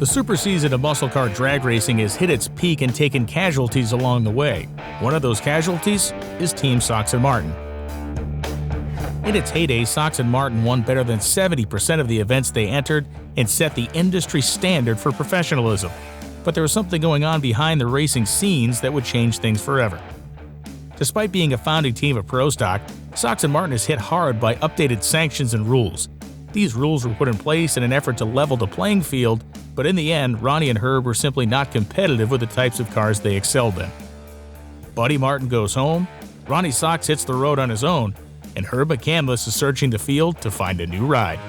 The super season of muscle car drag racing has hit its peak and taken casualties along the way. One of those casualties is Team Sox and Martin. In its heyday, Sox and Martin won better than 70% of the events they entered and set the industry standard for professionalism. But there was something going on behind the racing scenes that would change things forever. Despite being a founding team of Pro Stock, Sox and Martin is hit hard by updated sanctions and rules. These rules were put in place in an effort to level the playing field, but in the end, Ronnie and Herb were simply not competitive with the types of cars they excelled in. Buddy Martin goes home, Ronnie Sox hits the road on his own, and Herb McCandless is searching the field to find a new ride.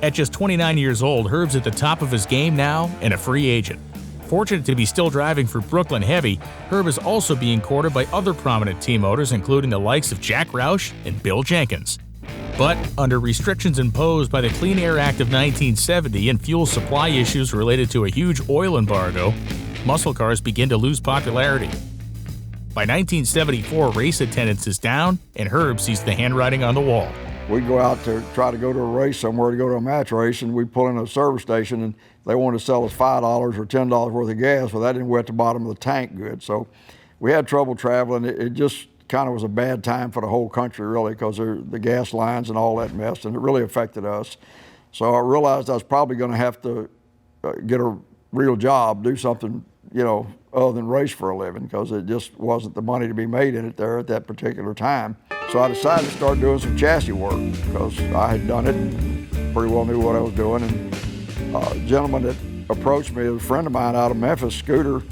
At just 29 years old, Herb's at the top of his game now and a free agent. Fortunate to be still driving for Brooklyn Heavy, Herb is also being courted by other prominent team owners, including the likes of Jack Roush and Bill Jenkins. But under restrictions imposed by the Clean Air Act of 1970 and fuel supply issues related to a huge oil embargo, muscle cars begin to lose popularity. By 1974, race attendance is down, and Herb sees the handwriting on the wall. We'd go out to try to go to a race somewhere, to go to a match race, and we'd pull in a service station, and they wanted to sell us $5 or $10 worth of gas. Well, that didn't wet the bottom of the tank good. So we had trouble traveling. It just kind of was a bad time for the whole country, really, because the gas lines and all that mess, and it really affected us. So I realized I was probably going to have to get a real job, do something, other than race for a living, because it just wasn't the money to be made in it there at that particular time. So I decided to start doing some chassis work, because I had done it and pretty well knew what I was doing. And a gentleman that approached me, a friend of mine out of Memphis, Scooter,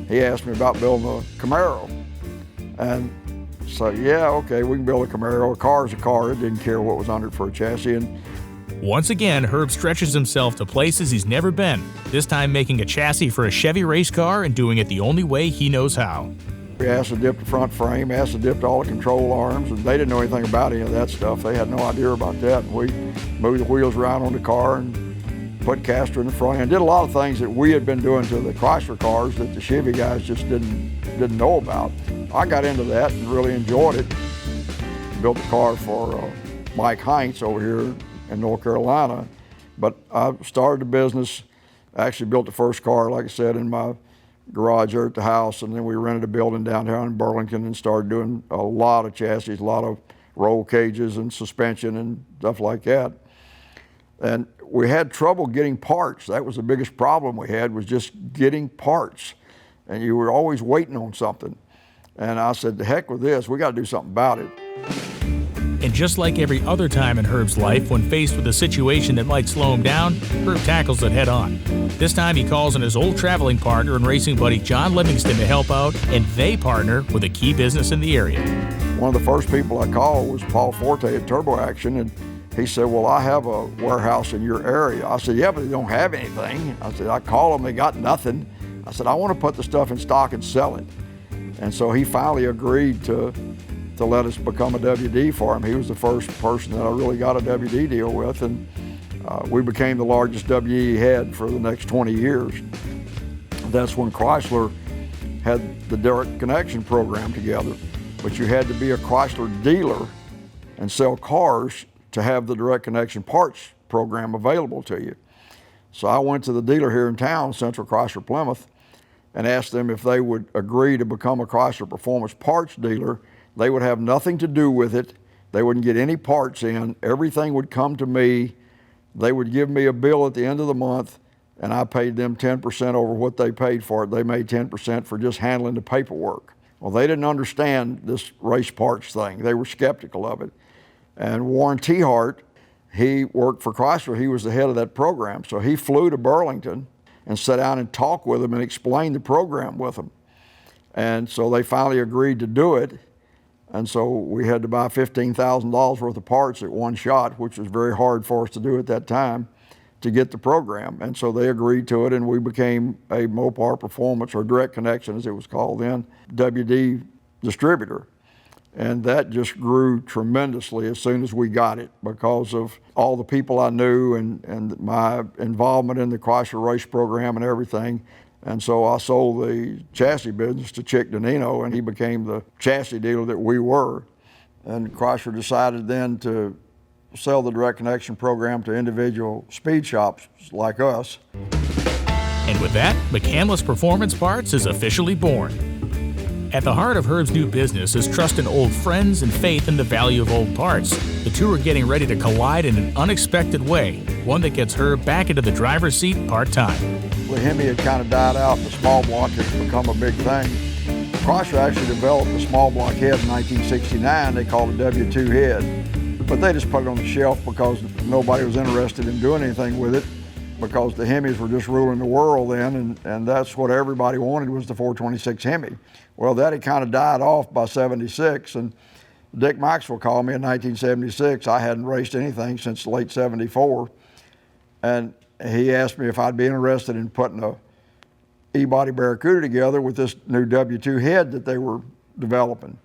he asked me about building a Camaro. And so, yeah, okay, we can build a Camaro. A car's a car. It didn't care what was under it for a chassis. And once again, Herb stretches himself to places he's never been, this time making a chassis for a Chevy race car and doing it the only way he knows how. We asked to dip the front frame, asked to dip all the control arms, and they didn't know anything about any of that stuff. They had no idea about that. And we moved the wheels around on the car and put caster in the front end. Did a lot of things that we had been doing to the Chrysler cars that the Chevy guys just didn't know about. I got into that and really enjoyed it. Built the car for Mike Heinz over here in North Carolina. But I started the business, actually built the first car, like I said, in my garage there at the house, and then we rented a building downtown in Burlington and started doing a lot of chassis, a lot of roll cages and suspension and stuff like that. And we had trouble getting parts. That was the biggest problem we had, was just getting parts. And you were always waiting on something. And I said, the heck with this, we got to do something about it. And just like every other time in Herb's life, when faced with a situation that might slow him down, Herb tackles it head on. This time he calls on his old traveling partner and racing buddy John Livingston to help out, and they partner with a key business in the area. One of the first people I called was Paul Forte at Turbo Action, and he said, well, I have a warehouse in your area. I said, yeah, but they don't have anything. I said, I called them, they got nothing. I said, I want to put the stuff in stock and sell it. And so he finally agreed to let us become a WD for him. He was the first person that I really got a WD deal with, and we became the largest WD he had for the next 20 years. That's when Chrysler had the direct connection program together, but you had to be a Chrysler dealer and sell cars to have the direct connection parts program available to you. So I went to the dealer here in town, Central Chrysler Plymouth, and asked them if they would agree to become a Chrysler Performance Parts dealer. They would have nothing to do with it. They wouldn't get any parts in. Everything would come to me. They would give me a bill at the end of the month, and I paid them 10% over what they paid for it. They made 10% for just handling the paperwork. Well, they didn't understand this race parts thing. They were skeptical of it. And Warren T-Hart, he worked for Chrysler. He was the head of that program. So he flew to Burlington and sat down and talked with them and explained the program with them. And so they finally agreed to do it. And so we had to buy $15,000 worth of parts at one shot, which was very hard for us to do at that time, to get the program. And so they agreed to it, and we became a Mopar Performance, or Direct Connection as it was called then, WD distributor. And that just grew tremendously as soon as we got it, because of all the people I knew and my involvement in the Chrysler race program and everything. And so I sold the chassis business to Chick Donino, and he became the chassis dealer that we were. And Chrysler decided then to sell the direct connection program to individual speed shops like us. And with that, McCandless Performance Parts is officially born. At the heart of Herb's new business is trust in old friends and faith in the value of old parts. The two are getting ready to collide in an unexpected way, one that gets Herb back into the driver's seat part-time. The Hemi had kind of died out, the small block has become a big thing. Chrysler actually developed a small block head in 1969, they called it W2 head. But they just put it on the shelf because nobody was interested in doing anything with it, because the Hemis were just ruling the world then, and that's what everybody wanted, was the 426 Hemi. Well, that had kind of died off by 76, and Dick Maxwell called me in 1976. I hadn't raced anything since late 74, and he asked me if I'd be interested in putting a E-body Barracuda together with this new W2 head that they were developing.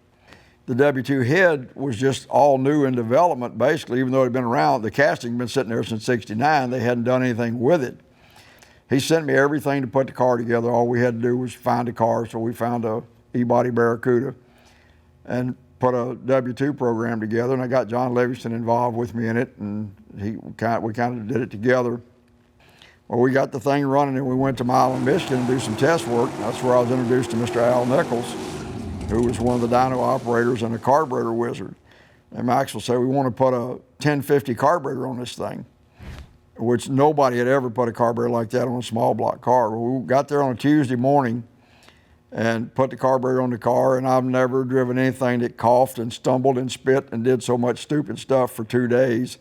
The W2 head was just all new in development, basically, even though it had been around. The casting had been sitting there since '69. They hadn't done anything with it. He sent me everything to put the car together. All we had to do was find a car, so we found a E-body Barracuda and put a W2 program together, and I got John Livingston involved with me in it, and we kind of did it together. Well, we got the thing running, and we went to Milan, Michigan to do some test work. That's where I was introduced to Mr. Al Nichols, who was one of the dyno operators and a carburetor wizard. And Maxwell said, we want to put a 1050 carburetor on this thing, which nobody had ever put a carburetor like that on a small block car. Well, we got there on a Tuesday morning and put the carburetor on the car, and I've never driven anything that coughed and stumbled and spit and did so much stupid stuff for 2 days.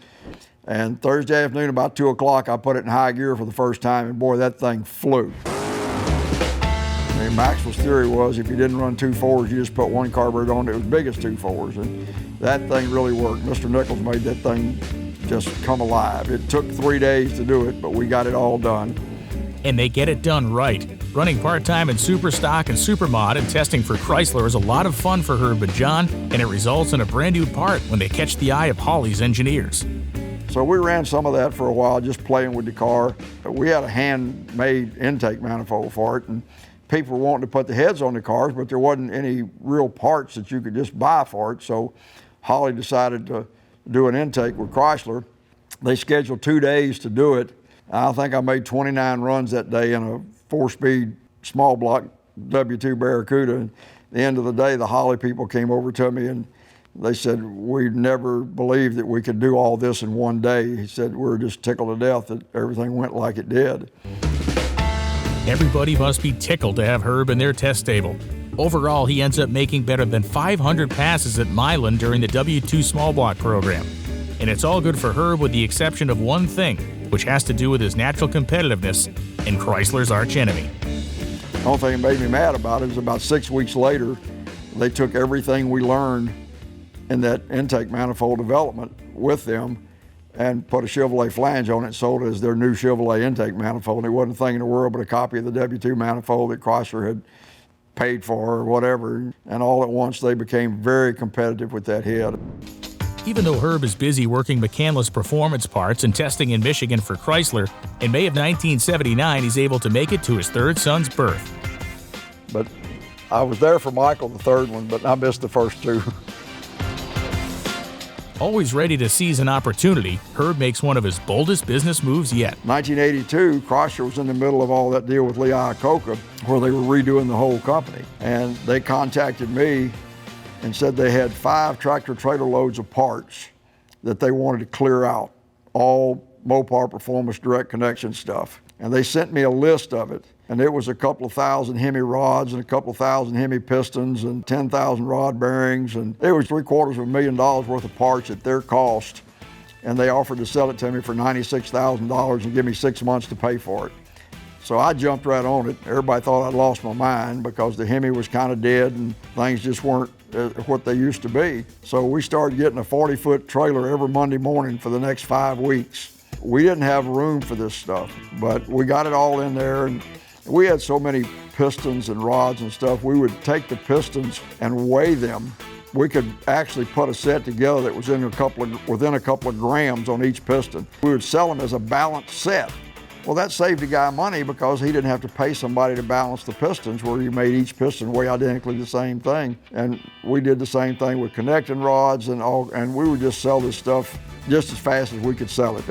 And Thursday afternoon, about 2 o'clock, I put it in high gear for the first time, and boy, that thing flew. I mean, Maxwell's theory was if you didn't run 2 4s, you just put one carburetor on it was big as 2 4s, and that thing really worked. Mr. Nichols made that thing just come alive. It took 3 days to do it, but we got it all done. And they get it done right. Running part-time in Superstock and Supermod and testing for Chrysler is a lot of fun for Herb and John, and it results in a brand new part when they catch the eye of Holley's engineers. So we ran some of that for a while, just playing with the car. We had a handmade intake manifold for it, and people were wanting to put the heads on the cars, but there wasn't any real parts that you could just buy for it. So Holley decided to do an intake with Chrysler. They scheduled 2 days to do it. I think I made 29 runs that day in a 4-speed small block W2 Barracuda. And at the end of the day, the Holley people came over to me and they said, we never believed that we could do all this in 1 day. He said, we're just tickled to death that everything went like it did. Everybody must be tickled to have Herb in their test stable. Overall, he ends up making better than 500 passes at Milan during the W2 small block program. And it's all good for Herb with the exception of one thing, which has to do with his natural competitiveness and Chrysler's archenemy. The only thing that made me mad about it is about 6 weeks later, they took everything we learned in that intake manifold development with them and put a Chevrolet flange on it and sold it as their new Chevrolet intake manifold. And it wasn't a thing in the world but a copy of the W2 manifold that Chrysler had paid for or whatever. And all at once they became very competitive with that head. Even though Herb is busy working McCandless Performance Parts and testing in Michigan for Chrysler, in May of 1979 he's able to make it to his third son's birth. But I was there for Michael, the third one, but I missed the first 2. Always ready to seize an opportunity, Herb makes one of his boldest business moves yet. 1982, Chrysler was in the middle of all that deal with Lee Iacocca, where they were redoing the whole company. And they contacted me and said they had 5 tractor-trailer loads of parts that they wanted to clear out, all Mopar Performance direct connection stuff. And they sent me a list of it. And it was a couple of thousand Hemi rods and a couple of thousand Hemi pistons and 10,000 rod bearings. And it was $750,000 worth of parts at their cost. And they offered to sell it to me for $96,000 and give me 6 months to pay for it. So I jumped right on it. Everybody thought I'd lost my mind because the Hemi was kind of dead and things just weren't what they used to be. So we started getting a 40-foot trailer every Monday morning for the next 5 weeks. We didn't have room for this stuff, but we got it all in there. And we had so many pistons and rods and stuff, we would take the pistons and weigh them. We could actually put a set together that was within a couple of grams on each piston. We would sell them as a balanced set. Well, that saved the guy money because he didn't have to pay somebody to balance the pistons, where you made each piston weigh identically the same thing. And we did the same thing with connecting rods and we would just sell this stuff just as fast as we could sell it.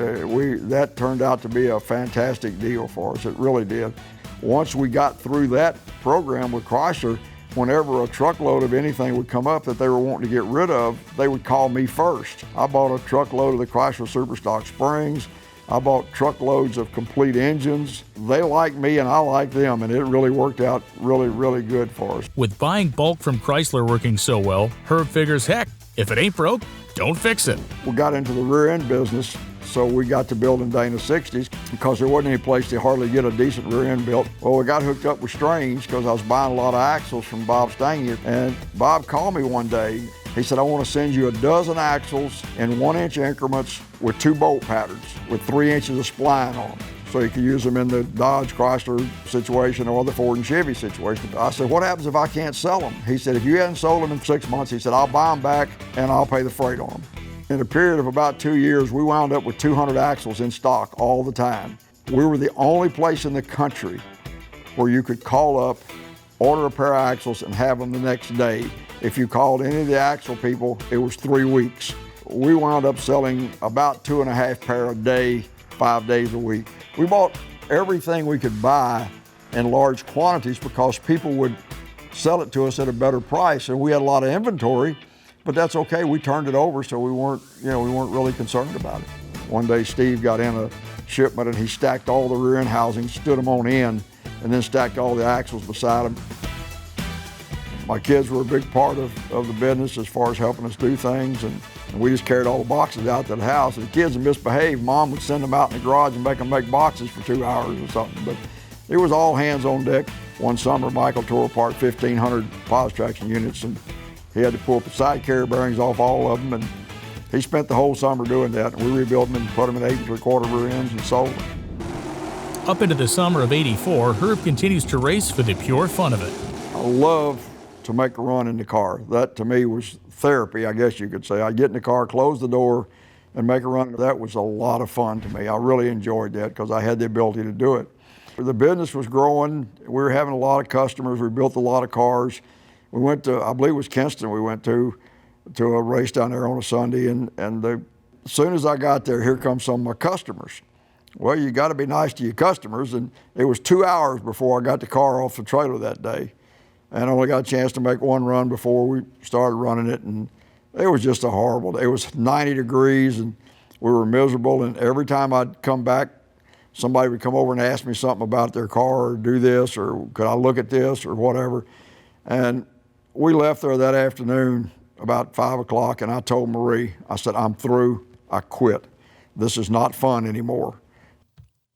That turned out to be a fantastic deal for us. It really did. Once we got through that program with Chrysler, whenever a truckload of anything would come up that they were wanting to get rid of, they would call me first. I bought a truckload of the Chrysler Superstock springs. I bought truckloads of complete engines. They liked me and I liked them, and it really worked out really, really good for us. With buying bulk from Chrysler working so well, Herb figures, heck, if it ain't broke, don't fix it. We got into the rear end business, so we got to building Dana 60s because there wasn't any place to hardly get a decent rear end built. Well, we got hooked up with Strange because I was buying a lot of axles from Bob Stange, and Bob called me one day. He said, I want to send you a dozen axles in 1-inch increments with 2 bolt patterns with 3 inches of spline on them. So you can use them in the Dodge Chrysler situation or the Ford and Chevy situation. I said, what happens if I can't sell them? He said, if you hadn't sold them in 6 months, he said, I'll buy them back and I'll pay the freight on them. In a period of about 2 years, we wound up with 200 axles in stock all the time. We were the only place in the country where you could call up, order a pair of axles and have them the next day. If you called any of the axle people, it was 3 weeks. We wound up selling about 2.5 pair a day, 5 days a week. We bought everything we could buy in large quantities because people would sell it to us at a better price, and we had a lot of inventory, but that's okay. We turned it over, so we weren't really concerned about it. One day Steve got in a shipment and he stacked all the rear end housings, stood them on end, and then stacked all the axles beside them. My kids were a big part of the business as far as helping us do things, and we just carried all the boxes out to the house. If the kids would misbehave, Mom would send them out in the garage and make them make boxes for 2 hours or something. But it was all hands on deck. One summer, Michael tore apart 1,500 positive traction units, and he had to pull the side carrier bearings off all of them, and he spent the whole summer doing that. And we rebuilt them and put them in 8 3/4 rear ends and sold them. Up into the summer of '84, Herb continues to race for the pure fun of it. I love to make a run in the car. That to me was therapy, I guess you could say. I'd get in the car, close the door, and make a run. That was a lot of fun to me. I really enjoyed that because I had the ability to do it. The business was growing. We were having a lot of customers. We built a lot of cars. We went to, I believe it was Kinston, we went to a race down there on a Sunday, and as soon as I got there, here comes some of my customers. Well, you got to be nice to your customers, and it was 2 hours before I got the car off the trailer that day. And I only got a chance to make one run before we started running it, and it was just a horrible day. It was 90 degrees, and we were miserable, and every time I'd come back, somebody would come over and ask me something about their car, or do this, or could I look at this, or whatever. And we left there that afternoon about 5 o'clock, and I told Marie, I said, I'm through, I quit. This is not fun anymore.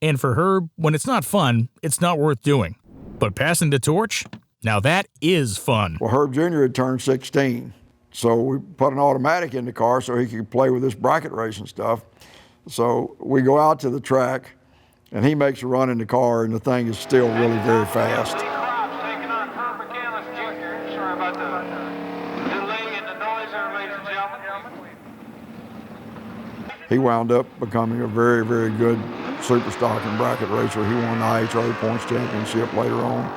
And for Herb, when it's not fun, it's not worth doing. But passing the torch? Now that is fun. Well, Herb Jr. had turned 16, so we put an automatic in the car so he could play with this bracket racing stuff. So we go out to the track, and he makes a run in the car, and the thing is still really very fast. Taking on Herb McCandless Jr. Sorry about the delay and the noise there, ladies and gentlemen. He wound up becoming a very, very good superstock and bracket racer. He won the IHRA Points Championship later on.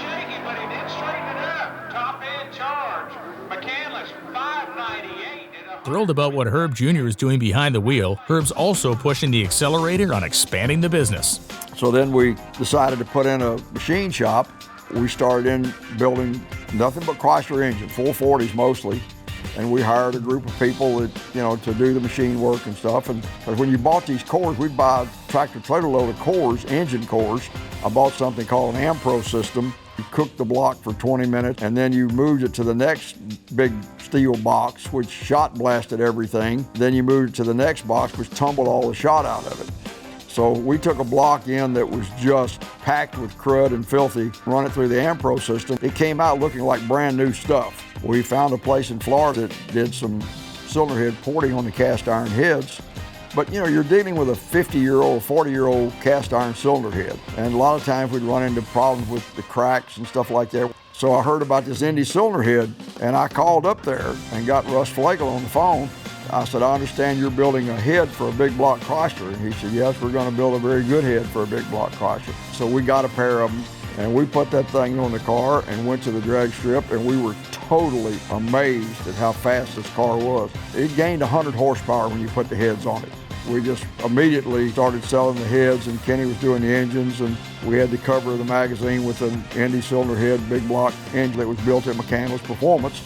Shaky, but he did straighten it up. Top end charge. McCandless 598. Thrilled about what Herb Jr. is doing behind the wheel, Herb's also pushing the accelerator on expanding the business. So then we decided to put in a machine shop. We started in building nothing but Chrysler engines, 440s mostly. And we hired a group of people that, to do the machine work and stuff. But when you bought these cores, we'd buy a tractor trailer load of cores, engine cores. I bought something called an Ampro system. You cooked the block for 20 minutes, and then you moved it to the next big steel box, which shot blasted everything. Then you moved it to the next box, which tumbled all the shot out of it. So we took a block in that was just packed with crud and filthy, run it through the Ampro system. It came out looking like brand new stuff. We found a place in Florida that did some cylinder head porting on the cast iron heads. But you're dealing with a 50-year-old, 40-year-old cast iron cylinder head. And a lot of times we'd run into problems with the cracks and stuff like that. So I heard about this Indy cylinder head, and I called up there and got Russ Flegel on the phone. I said, I understand you're building a head for a big block Chrysler. And he said, yes, we're going to build a very good head for a big block Chrysler. So we got a pair of them, and we put that thing on the car and went to the drag strip, and we were totally amazed at how fast this car was. It gained 100 horsepower when you put the heads on it. We just immediately started selling the heads, and Kenny was doing the engines, and we had the cover of the magazine with an Indy cylinder head, big block engine that was built at McCandless Performance,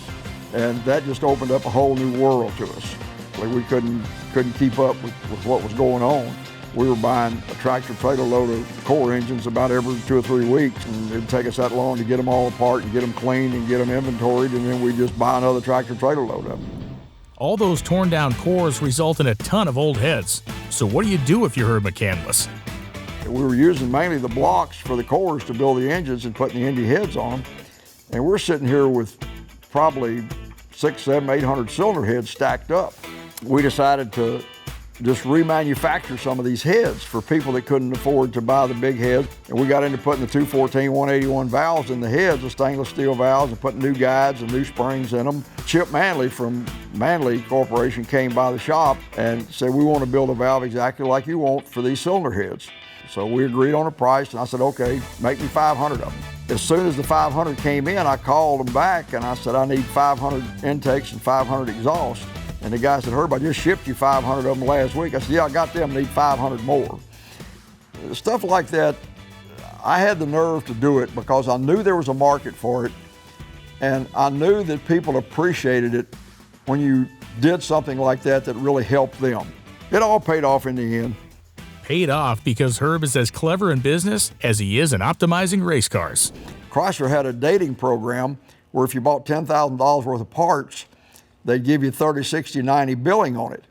and that just opened up a whole new world to us. We couldn't keep up with what was going on. We were buying a tractor trailer load of core engines about every 2 or 3 weeks, and it'd take us that long to get them all apart and get them cleaned and get them inventoried, and then we'd just buy another tractor trailer load of them. All those torn down cores result in a ton of old heads. So what do you do if you're Herb McCandless? We were using mainly the blocks for the cores to build the engines and putting the Indy heads on, and we're sitting here with probably 600, 700, 800 cylinder heads stacked up. We decided to just remanufacture some of these heads for people that couldn't afford to buy the big heads. And we got into putting the 214, 181 valves in the heads, the stainless steel valves, and putting new guides and new springs in them. Chip Manley from Manley Corporation came by the shop and said, we want to build a valve exactly like you want for these cylinder heads. So we agreed on a price, and I said, okay, make me 500 of them. As soon as the 500 came in, I called them back and I said, I need 500 intakes and 500 exhausts. And the guy said, Herb, I just shipped you 500 of them last week. I said, yeah, I got them, I need 500 more. Stuff like that, I had the nerve to do it because I knew there was a market for it, and I knew that people appreciated it when you did something like that that really helped them. It all paid off in the end. Paid off because Herb is as clever in business as he is in optimizing race cars. Chrysler had a dating program where if you bought $10,000 worth of parts, they'd give you 30, 60, 90 billing on it.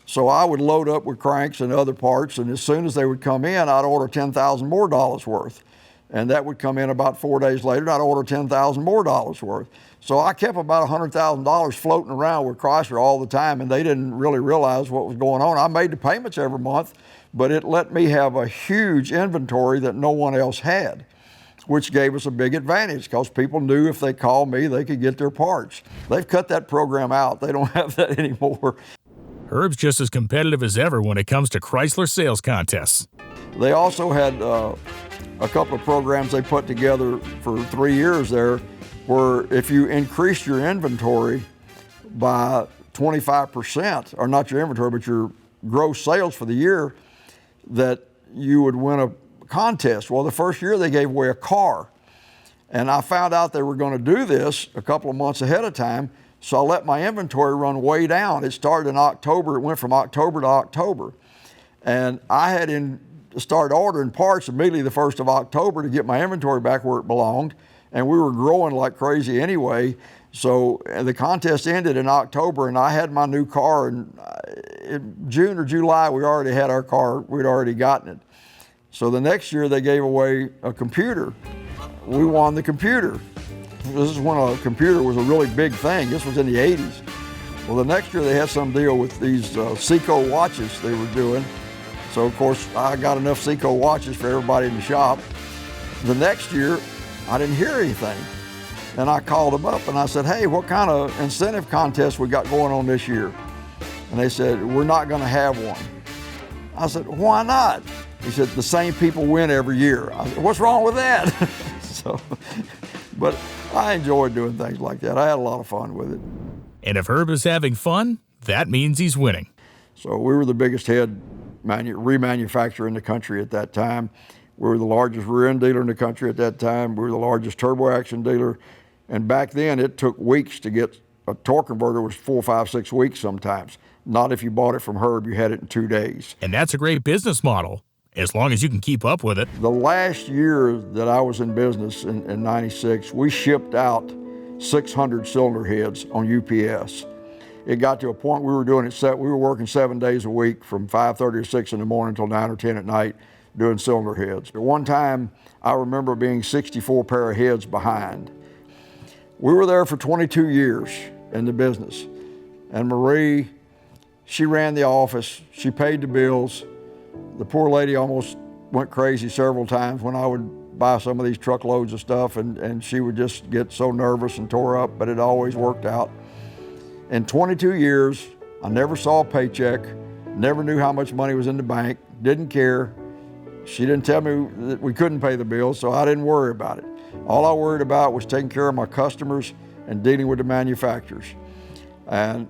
So I would load up with cranks and other parts, and as soon as they would come in, I'd order $10,000 more worth. And that would come in about 4 days later, and I'd order $10,000 more worth. So I kept about $100,000 floating around with Chrysler all the time, and they didn't really realize what was going on. I made the payments every month, but it let me have a huge inventory that no one else had, which gave us a big advantage because people knew if they called me, they could get their parts. They've cut that program out. They don't have that anymore. Herb's just as competitive as ever when it comes to Chrysler sales contests. They also had a couple of programs they put together for 3 years there where if you increased your inventory by 25%, or not your inventory, but your gross sales for the year, that you would win a contest. Well, the first year they gave away a car, and I found out they were going to do this a couple of months ahead of time, so I let my inventory run way down. It started in October. It went from October to October, and I had started ordering parts immediately the 1st of October to get my inventory back where it belonged, and we were growing like crazy anyway. So the contest ended in October, and I had my new car, and in June or July we already had our car. We'd already gotten it. So the next year they gave away a computer. We won the computer. This is when a computer was a really big thing. This was in the 80s. Well, the next year they had some deal with these Seiko watches they were doing. So of course I got enough Seiko watches for everybody in the shop. The next year I didn't hear anything. And I called them up and I said, hey, what kind of incentive contest we got going on this year? And they said, we're not gonna have one. I said, why not? He said, the same people win every year. I said, what's wrong with that? But I enjoyed doing things like that. I had a lot of fun with it. And if Herb is having fun, that means he's winning. So we were the biggest head remanufacturer in the country at that time. We were the largest rear end dealer in the country at that time. We were the largest turbo action dealer. And back then it took weeks to get a torque converter. It was 4, 5, 6 weeks sometimes. Not if you bought it from Herb, you had it in 2 days. And that's a great business model, as long as you can keep up with it. The last year that I was in business in 96, we shipped out 600 cylinder heads on UPS. It got to a point we were doing it, we were working 7 days a week from 5:30 or 6 in the morning until 9 or 10 at night doing cylinder heads. At one time, I remember being 64 pair of heads behind. We were there for 22 years in the business. And Marie, she ran the office, she paid the bills. The poor lady almost went crazy several times when I would buy some of these truckloads of stuff, and she would just get so nervous and tore up, but it always worked out. In 22 years, I never saw a paycheck, never knew how much money was in the bank, didn't care. She didn't tell me that we couldn't pay the bills, so I didn't worry about it. All I worried about was taking care of my customers and dealing with the manufacturers. And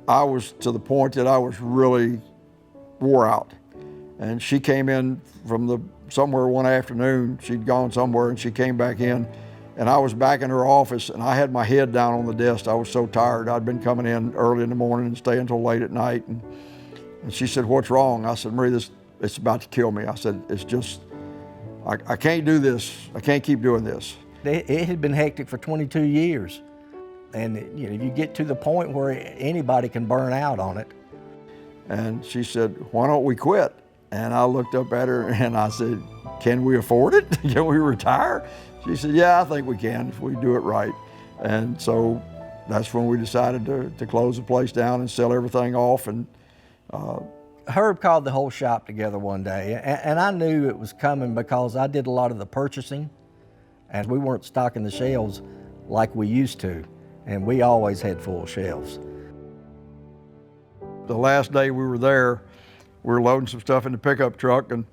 I was to the point that I was really wore out. And she came in from somewhere one afternoon, she'd gone somewhere and she came back in, and I was back in her office and I had my head down on the desk. I was so tired. I'd been coming in early in the morning and staying until late at night. And she said, "What's wrong?" I said, "Marie, it's about to kill me." I said, "It's just, I can't do this. I can't keep doing this." It had been hectic for 22 years. And you get to the point where anybody can burn out on it. And she said, "Why don't we quit?" And I looked up at her and I said, "Can we afford it? Can we retire?" She said, "Yeah, I think we can if we do it right." And so that's when we decided to close the place down and sell everything off. And Herb called the whole shop together one day, and I knew it was coming because I did a lot of the purchasing, and we weren't stocking the shelves like we used to, and we always had full shelves. The last day we were there, we were loading some stuff in the pickup truck, and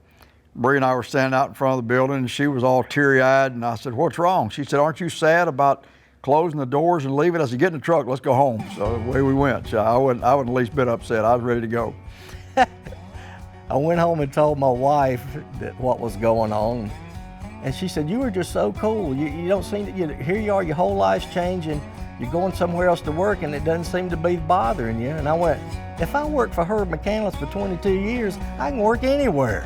Bree and I were standing out in front of the building, and she was all teary-eyed, and I said, "What's wrong?" She said, "Aren't you sad about closing the doors and leaving?" I said, "Get in the truck, let's go home." So away we went. So I wasn't the least bit upset. I was ready to go. I went home and told my wife what was going on, and she said, "You were just so cool. You don't seem to, here you are, your whole life's changing. You're going somewhere else to work, and it doesn't seem to be bothering you." And I went, "If I worked for Herb McCandless for 22 years, I can work anywhere."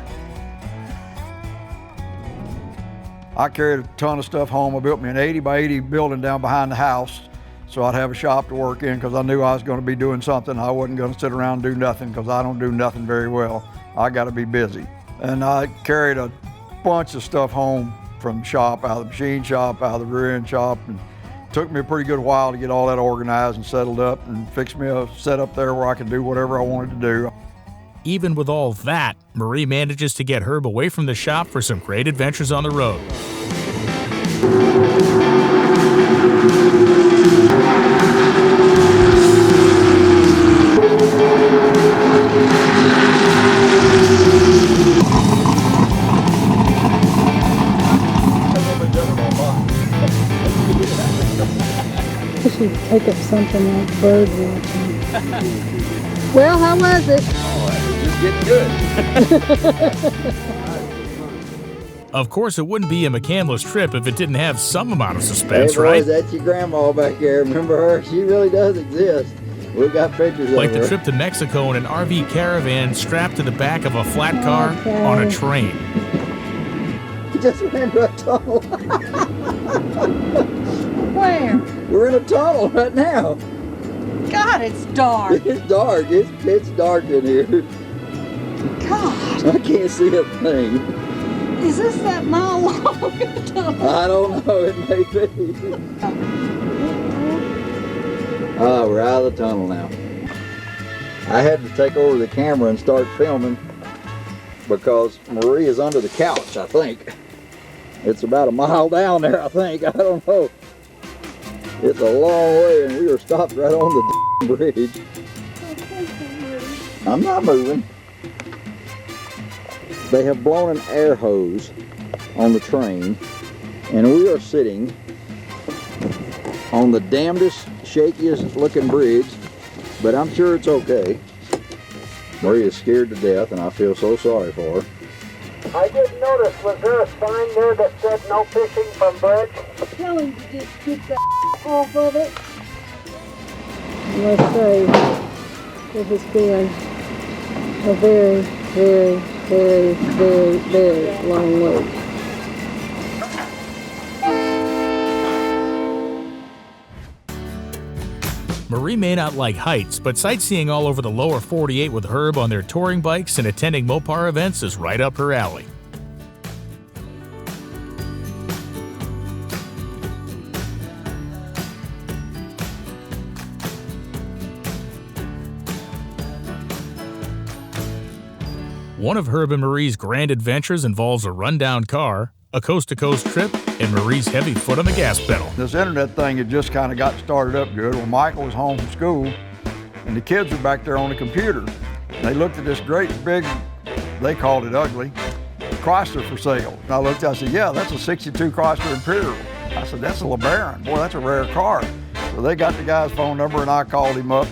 I carried a ton of stuff home. I built me an 80 by 80 building down behind the house so I'd have a shop to work in, because I knew I was going to be doing something. I wasn't going to sit around and do nothing, because I don't do nothing very well. I got to be busy. And I carried a bunch of stuff home from the shop, out of the machine shop, out of the rear end shop. And it took me a pretty good while to get all that organized and settled up and fix me a setup there where I could do whatever I wanted to do. Even with all that, Marie manages to get Herb away from the shop for some great adventures on the road. I should take up something like bird watching. Well, how was it? Just getting good. Of course, it wouldn't be a McCandless trip if it didn't have some amount of suspense, hey boys, right? That's your grandma back there. Remember her? She really does exist. We've got pictures Like of her. the trip to Mexico in an RV caravan strapped to the back of a flat car on a train. We just went into a tunnel. Where? We're in a tunnel right now. God, it's dark. It's dark. It's pitch dark in here. God, I can't see a thing. is this that mile long tunnel? I don't know. It may be. Oh, we're out of the tunnel now. I had to take over the camera and start filming because Marie is under the couch, I think. It's about a mile down there, I think. I don't know. It's a long way, and we were stopped right on the bridge. I'm not moving. They have blown an air hose on the train, and we are sitting on the damnedest, shakiest looking bridge, but I'm sure it's okay. Marie is scared to death, and I feel so sorry for her. I didn't notice, was there a sign there that said no fishing from bridge? Tell him to just get the off of it. Let's say it has been a very, very, very, very, very long week. Marie may not like heights, but sightseeing all over the lower 48 with Herb on their touring bikes and attending Mopar events is right up her alley. One of Herb and Marie's grand adventures involves a rundown car, a coast-to-coast trip, and Marie's heavy foot on the gas pedal. This internet thing had just kind of got started up good. When Michael was home from school, and the kids were back there on the computer. And they looked at this great big, they called it ugly, Chrysler for sale. And I looked, I said, yeah, that's a 62 Chrysler Imperial. I said, that's a LeBaron. Boy, that's a rare car. So they got the guy's phone number and I called him up.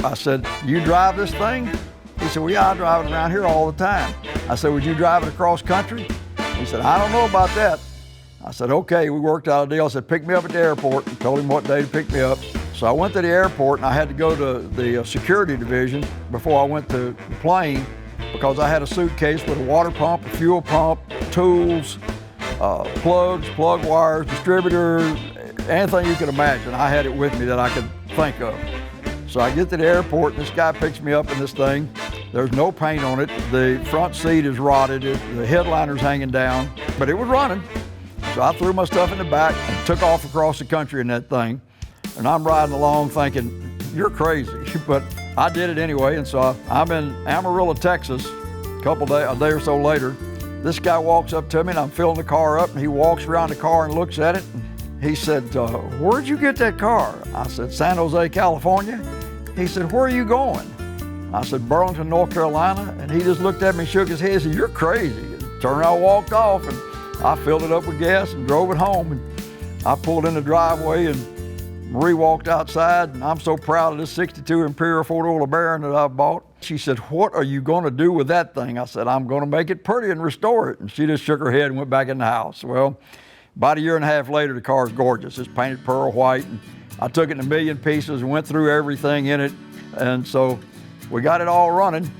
I said, you drive this thing? He said, well, yeah, I drive it around here all the time. I said, would you drive it across country? He said, I don't know about that. I said, okay, we worked out a deal. I said, pick me up at the airport, and told him what day to pick me up. So I went to the airport and I had to go to the security division before I went to the plane because I had a suitcase with a water pump, a fuel pump, tools, plugs, plug wires, distributor, anything you could imagine. I had it with me that I could think of. So I get to the airport and this guy picks me up in this thing. There's no paint on it. The front seat is rotted. The headliner's hanging down, but it was running. So I threw my stuff in the back and took off across the country in that thing. And I'm riding along thinking, you're crazy. But I did it anyway. And so I'm in Amarillo, Texas, a day or so later. This guy walks up to me and I'm filling the car up and he walks around the car and looks at it. And he said, where'd you get that car? I said, San Jose, California. He said, where are you going? I said, Burlington, North Carolina. And he just looked at me, shook his head, and said, you're crazy. And turned around, walked off, and I filled it up with gas and drove it home. And I pulled in the driveway and Marie walked outside, and I'm so proud of this 62 Imperial four-door LeBaron that I bought. She said, what are you gonna do with that thing? I said, I'm gonna make it pretty and restore it. And she just shook her head and went back in the house. Well, about a year and a half later, the car's gorgeous. It's painted pearl white. And I took it in a million pieces and went through everything in it. And so we got it all running,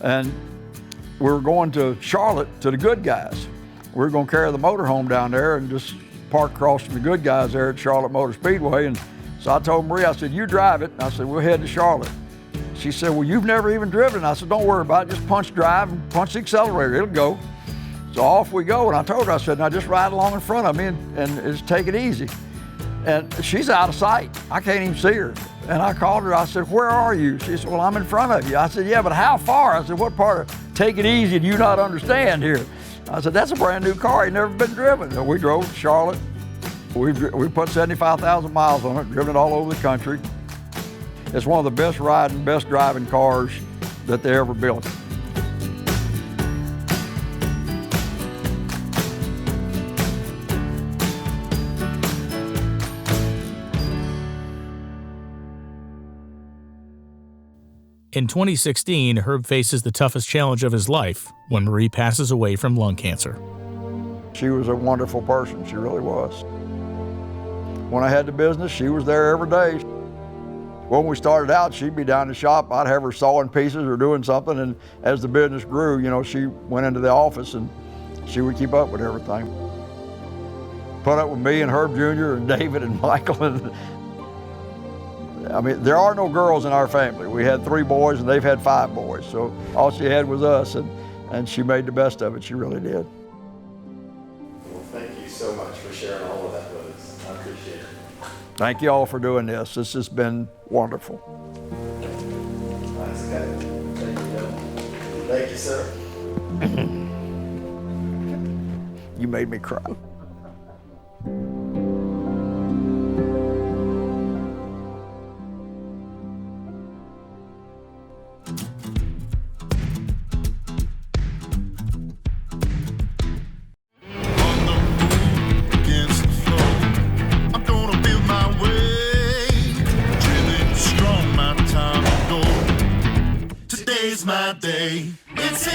and we were going to Charlotte to the Good Guys. We were going to carry the motorhome down there and just park across from the Good Guys there at Charlotte Motor Speedway. And so I told Marie, I said, you drive it. And I said, we'll head to Charlotte. She said, well, you've never even driven it. I said, don't worry about it. Just punch drive and punch the accelerator. It'll go. So off we go. And I told her, I said, now just ride along in front of me and just take it easy. And she's out of sight. I can't even see her. And I called her, I said, where are you? She said, well, I'm in front of you. I said, yeah, but how far? I said, what part of take it easy do you not understand here? I said, that's a brand new car, ain't never been driven. So we drove to Charlotte. We put 75,000 miles on it, driven it all over the country. It's one of the best riding, best driving cars that they ever built. In 2016, Herb faces the toughest challenge of his life when Marie passes away from lung cancer. She was a wonderful person, she really was. When I had the business, she was there every day. When we started out, she'd be down in the shop, I'd have her sawing pieces or doing something, and as the business grew, you know, she went into the office and she would keep up with everything. Put up with me and Herb Jr. and David and Michael and I mean, there are no girls in our family. We had 3 boys and they've had 5 boys. So all she had was us, and she made the best of it. She really did. Well, thank you so much for sharing all of that with us. I appreciate it. Thank you all for doing this. This has been wonderful. Nice guy. Thank you. Thank you, sir. You made me cry. My day. It's a